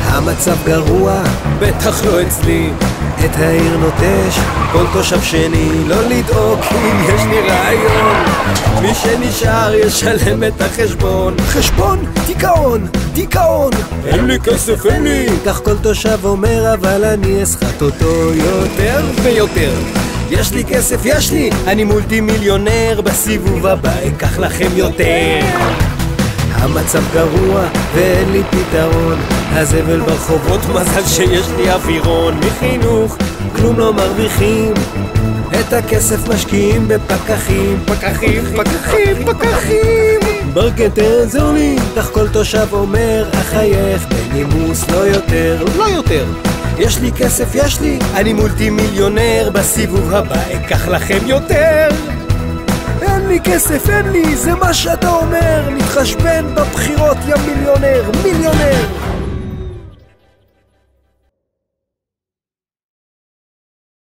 המצב גרוע, בטח לא אצלי, את העיר נוטש כל תושב שני. לא לדאוג כי יש לי רעיון, מי שנשאר ישלם את החשבון. חשבון? דיכאון, דיכאון. אין לי כסף, אין לי. כך כל תושב אומר, אבל אני אסחט אותו יותר ויותר. יש לי כסף, יש לי, אני מולטי מיליונר. בסיבוב הבא אקח לכם יותר. המצב גרוע ואין לי פתרון, הזבל ברחובות, מזל שיש לי אווירון. מחינוך כלום לא מרוויחים, את הכסף משקיעים בפקחים. פקחים, פקחים, פקחים. ברקן תעזור לי, כך כל תושב אומר, אחייך בנימוס, לא יותר, לא יותר. יש לי כסף, יש לי, אני מולטי מיליונר. בסיבוב הבא אקח לכם יותר. אין לי כסף, אין לי, זה מה שאתה אומר. נתחשבן בבחירות, יא מיליונר, מיליונר.